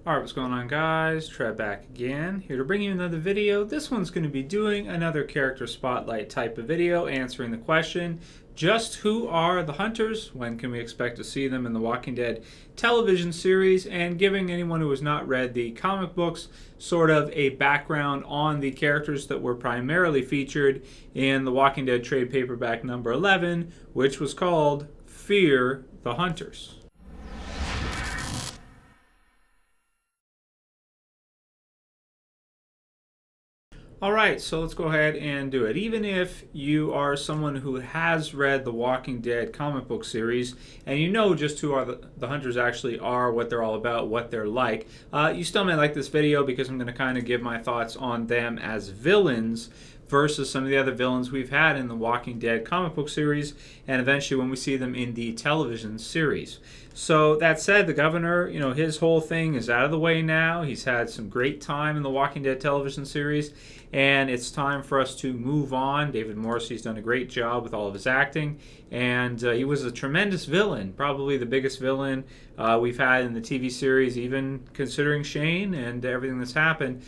Alright, what's going on, guys? Trev back again, here to bring you another video. This one's going to be doing another character spotlight type of video, answering the question, just who are the hunters? When can we expect to see them in the Walking Dead television series? And giving anyone who has not read the comic books sort of a background on the characters that were primarily featured in the Walking Dead trade paperback number 11, which was called Fear the Hunters. Alright, so let's go ahead and do it. Even if you are someone who has read the Walking Dead comic book series and you know just who the hunters actually are, what they're all about, what they're like, you still may like this video because I'm going to kind of give my thoughts on them as villains versus some of the other villains we've had in the Walking Dead comic book series, and eventually when we see them in the television series. So that said, the governor, his whole thing is out of the way now. He's had some great time in the Walking Dead television series, and it's time for us to move on. David Morrissey's done a great job with all of his acting, and he was a tremendous villain, probably the biggest villain we've had in the TV series, even considering Shane and everything that's happened.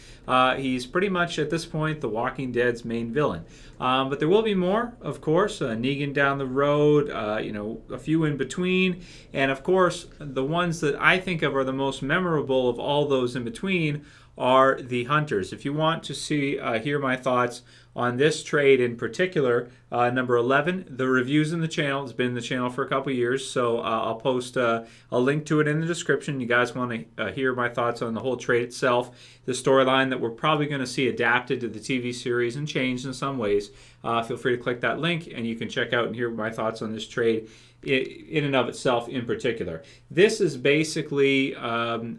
He's pretty much, at this point, the Walking Dead's main villain. But there will be more, of course. Negan down the road, a few in between, and of course, the ones that I think of are the most memorable of all those in between are the hunters. If you want to hear my thoughts on this trade in particular, number 11, the review's in the channel. It's been in the channel for a couple years, so I'll post a link to it in the description. You guys want to hear my thoughts on the whole trade itself, the storyline that we're probably going to see adapted to the TV series and changed in some ways. Feel free to click that link and you can check out and hear my thoughts on this trade in and of itself in particular. This is basically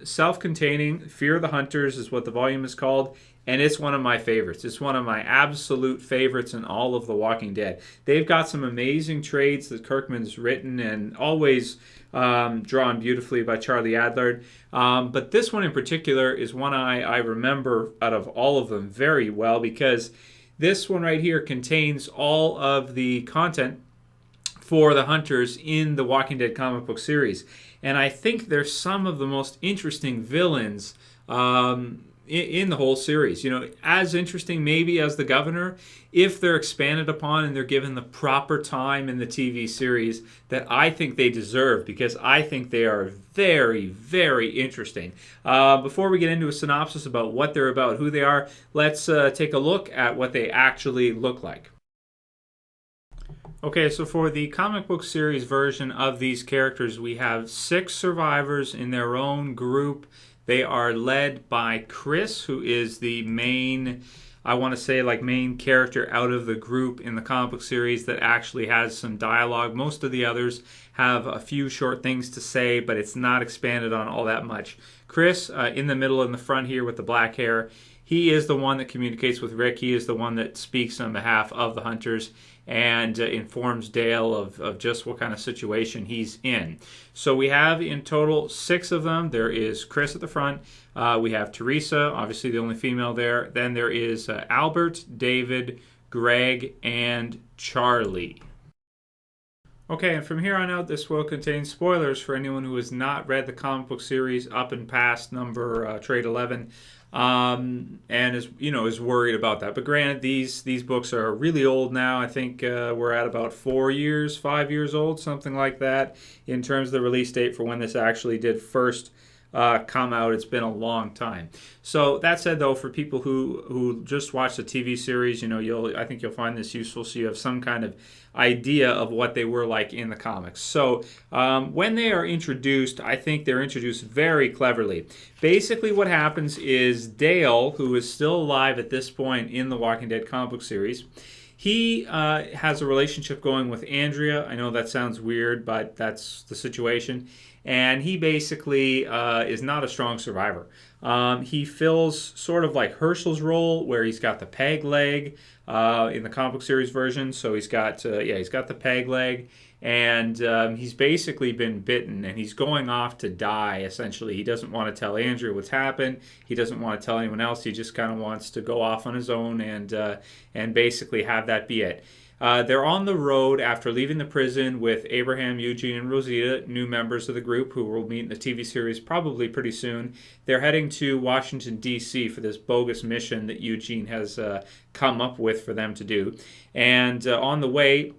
self-containing. Fear the Hunters is what the volume is called, and it's one of my favorites. It's one of my absolute favorites in all of The Walking Dead. They've got some amazing trades that Kirkman's written, and always drawn beautifully by Charlie Adlard. But this one in particular is one I remember out of all of them very well, because this one right here contains all of the content for the hunters in the Walking Dead comic book series. And I think they're some of the most interesting villains in the whole series. As interesting maybe as the governor, if they're expanded upon and they're given the proper time in the TV series that I think they deserve, because I think they are very, very interesting. Before we get into a synopsis about what they're about, who they are, let's take a look at what they actually look like. Okay, so for the comic book series version of these characters, we have 6 survivors in their own group. They are led by Chris, who is the main, I want to say, main character out of the group in the comic book series that actually has some dialogue. Most of the others have a few short things to say, but it's not expanded on all that much. Chris, in the middle in the front here with the black hair, he is the one that communicates with Rick. He is the one that speaks on behalf of the hunters and informs Dale of just what kind of situation he's in. So we have in total 6 of them. There is Chris at the front. We have Theresa, obviously the only female there. Then there is Albert, David, Greg, and Charlie. Okay, and from here on out, this will contain spoilers for anyone who has not read the comic book series up and past trade 11. And is worried about that. But granted, these books are really old now. I think we're at about 5 years old, something like that, in terms of the release date for when this actually did first come out. It's been a long time. So that said, though, for people who just watch the TV series, I think you'll find this useful, so you have some kind of idea of what they were like in the comics. So when they are introduced, I think they're introduced very cleverly. Basically what happens is Dale, who is still alive at this point in the Walking Dead comic book series, he has a relationship going with Andrea. I know that sounds weird, but that's the situation. And he basically is not a strong survivor. He fills sort of like Herschel's role, where he's got the peg leg in the comic book series version. So he's got the peg leg, and he's basically been bitten, and he's going off to die. Essentially, he doesn't want to tell Andrea what's happened. He doesn't want to tell anyone else. He just kind of wants to go off on his own and basically have that be it. They're on the road after leaving the prison with Abraham, Eugene, and Rosita, new members of the group who will meet in the TV series probably pretty soon. They're heading to Washington, D.C. for this bogus mission that Eugene has come up with for them to do. And on the way,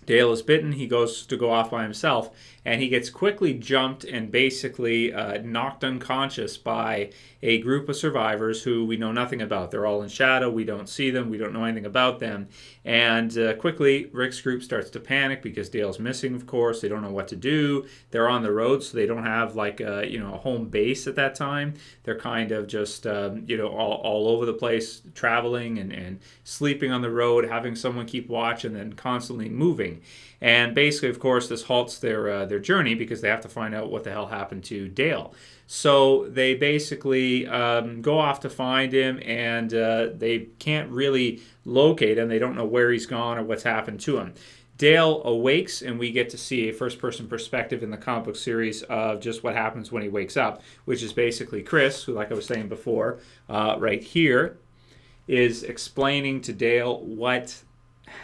Dale is bitten. He goes to go off by himself, and he gets quickly jumped and basically knocked unconscious by a group of survivors who we know nothing about. They're all in shadow. We don't see them. We don't know anything about them. And quickly, Rick's group starts to panic because Dale's missing, of course. They don't know what to do. They're on the road, so they don't have like a home base at that time. They're kind of just all over the place, traveling and sleeping on the road, having someone keep watch, and then constantly moving. And basically, of course, this halts their journey because they have to find out what the hell happened to Dale. So they basically go off to find him, and they can't really locate him. They don't know where he's gone or what's happened to him. Dale awakes, and we get to see a first-person perspective in the comic book series of just what happens when he wakes up, which is basically Chris, who, like I was saying before, right here, is explaining to Dale what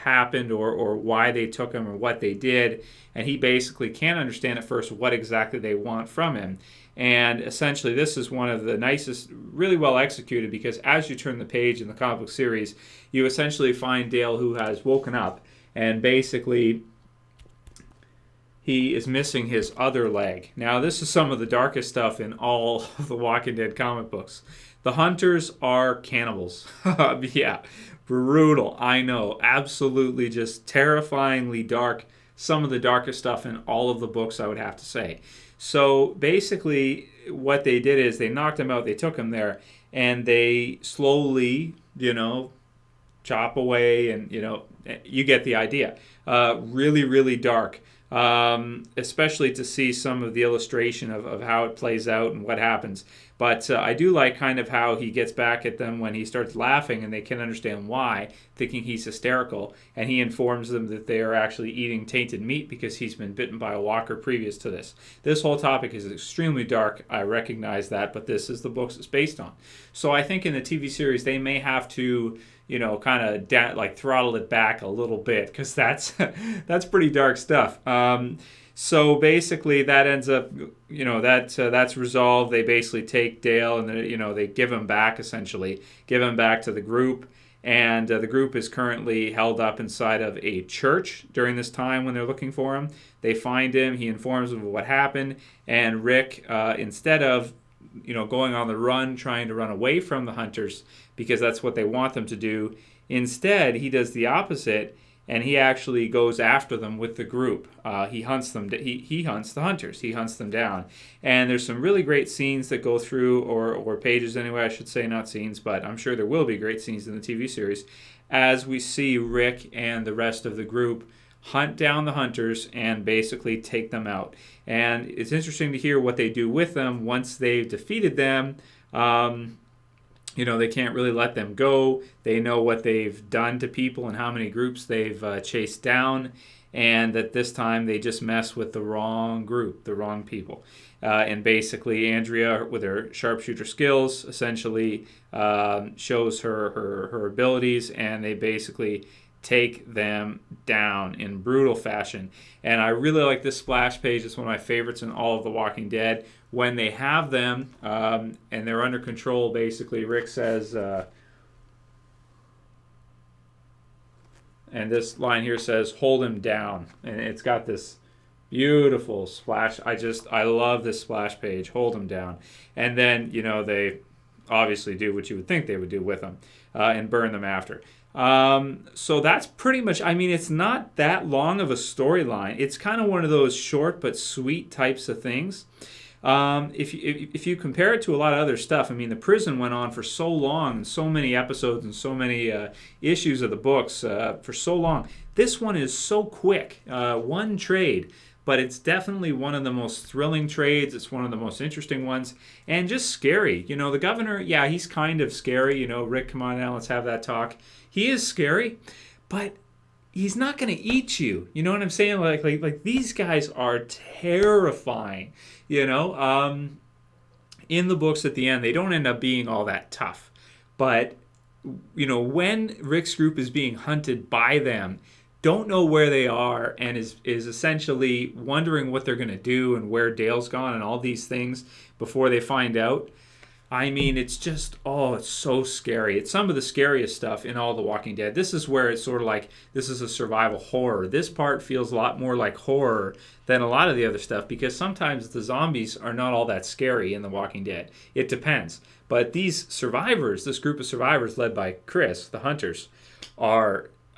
happened or why they took him or what they did, and he basically can't understand at first what exactly they want from him. And essentially this is one of the nicest, really well executed, because as you turn the page in the comic book series, you essentially find Dale who has woken up, and basically he is missing his other leg. Now this is some of the darkest stuff in all of the Walking Dead comic books. The hunters are cannibals. Yeah, brutal, I know. Absolutely just terrifyingly dark. Some of the darkest stuff in all of the books, I would have to say. So basically what they did is they knocked him out, they took him there, and they slowly, chop away, and, you get the idea. Really, really dark. Especially to see some of the illustration of how it plays out and what happens. But I do like kind of how he gets back at them when he starts laughing and they can't understand why, thinking he's hysterical, and he informs them that they are actually eating tainted meat because he's been bitten by a walker previous to this. This whole topic is extremely dark, I recognize that, but this is the books it's based on. So I think in the TV series they may have to kind of throttle it back a little bit, because that's pretty dark stuff. So basically that ends up, that's resolved. They basically take Dale and they give him back, essentially, give him back to the group. And the group is currently held up inside of a church during this time when they're looking for him. They find him. He informs them of what happened. And Rick, instead of going on the run, trying to run away from the hunters, because that's what they want them to do, instead he does the opposite, and he actually goes after them with the group. He hunts them. He hunts the hunters. He hunts them down. And there's some really great scenes that go through, or pages anyway, I should say, not scenes, but I'm sure there will be great scenes in the TV series, as we see Rick and the rest of the group hunt down the hunters and basically take them out. And it's interesting to hear what they do with them once they've defeated them. They can't really let them go. They know what they've done to people and how many groups they've chased down, and that this time they just mess with the wrong group, the wrong people. And basically Andrea, with her sharpshooter skills, essentially shows her abilities, and they basically take them down in brutal fashion. And I really like this splash page. It's one of my favorites in all of The Walking Dead. When they have them and they're under control, basically, Rick says, and this line here says, "Hold him down." And it's got this beautiful splash. I love this splash page, "Hold him down." And then, they obviously do what you would think they would do with them and burn them after. So that's pretty much, it's not that long of a storyline. It's kind of one of those short but sweet types of things. If you compare it to a lot of other stuff, the prison went on for so long, and so many episodes and so many issues of the books for so long. This one is so quick, one trade, but it's definitely one of the most thrilling trades. It's one of the most interesting ones, and just scary. The governor, yeah, he's kind of scary. Rick, come on now, let's have that talk. He is scary, but he's not going to eat you. You know what I'm saying? Like these guys are terrifying. In the books at the end, they don't end up being all that tough, but when Rick's group is being hunted by them, don't know where they are, and is essentially wondering what they're going to do and where Dale's gone and all these things before they find out. I mean, it's just, it's so scary. It's some of the scariest stuff in all The Walking Dead. This is where it's sort of like, this is a survival horror. This part feels a lot more like horror than a lot of the other stuff, because sometimes the zombies are not all that scary in The Walking Dead. It depends. But these survivors, this group of survivors led by Chris, the hunters,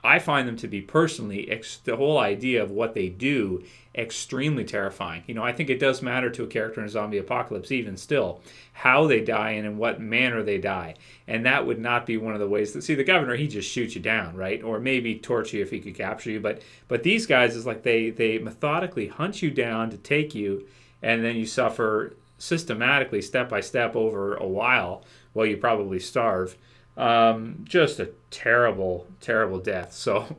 I find them to be personally, the whole idea of what they do, extremely terrifying. I think it does matter to a character in a zombie apocalypse, even still, how they die and in what manner they die. And that would not be one of the ways that, see, the governor, he just shoots you down, right? Or maybe torture you if he could capture you. But these guys is like they methodically hunt you down to take you, and then you suffer systematically, step by step, over a while you probably starve. Just a terrible, terrible death. So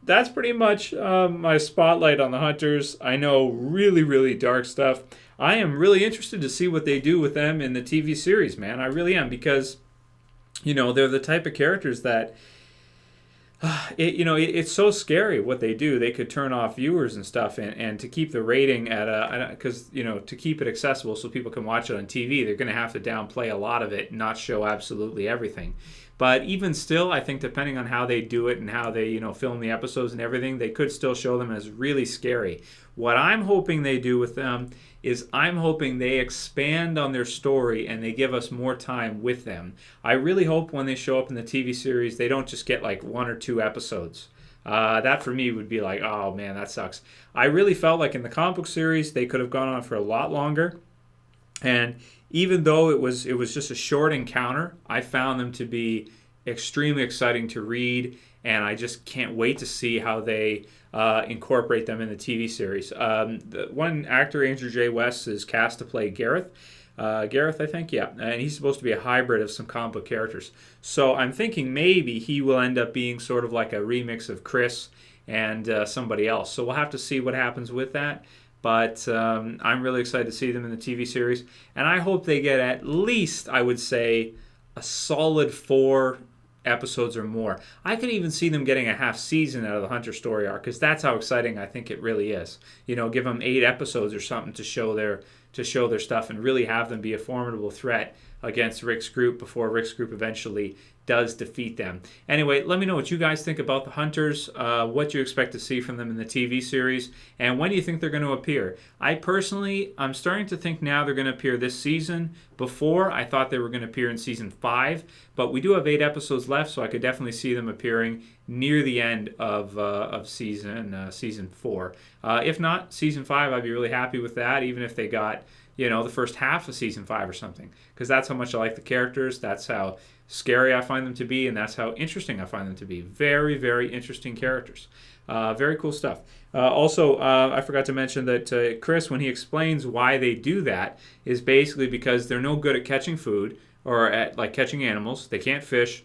that's pretty much my spotlight on the Hunters. I know, really, really dark stuff. I am really interested to see what they do with them in the TV series, man. I really am, because, they're the type of characters that, it's so scary what they do. They could turn off viewers and stuff, and to keep the rating at because, to keep it accessible so people can watch it on TV, they're going to have to downplay a lot of it and not show absolutely everything. But even still, I think depending on how they do it and how they, film the episodes and everything, they could still show them as really scary. What I'm hoping they do with them is I'm hoping they expand on their story and they give us more time with them. I really hope when they show up in the TV series, they don't just get like 1 or 2 episodes. That for me would be like, oh man, that sucks. I really felt like in the comic book series, they could have gone on for a lot longer. And even though it was just a short encounter, I found them to be extremely exciting to read, and I just can't wait to see how they incorporate them in the TV series. The one actor, Andrew J. West, is cast to play Gareth. Gareth, I think, yeah. And he's supposed to be a hybrid of some comic book characters. So I'm thinking maybe he will end up being sort of like a remix of Chris and somebody else. So we'll have to see what happens with that. But I'm really excited to see them in the TV series. And I hope they get at least, I would say, a solid 4 episodes or more. I could even see them getting a half season out of the Hunter story arc, because that's how exciting I think it really is. Give them 8 episodes or something to show their stuff and really have them be a formidable threat against Rick's group before Rick's group eventually does defeat them. Anyway, let me know what you guys think about the Hunters, what you expect to see from them in the TV series, and when do you think they're going to appear. I'm starting to think now they're going to appear this season. Before, I thought they were going to appear in season 5, but we do have 8 episodes left, so I could definitely see them appearing near the end of season 4. If not, season 5, I'd be really happy with that, even if they got the first half of season 5 or something, because that's how much I like the characters, that's how scary I find them to be, and that's how interesting I find them to be. Very, very interesting characters. Very cool stuff. Also, I forgot to mention that Chris, when he explains why they do that, is basically because they're no good at catching food or at catching animals. They can't fish.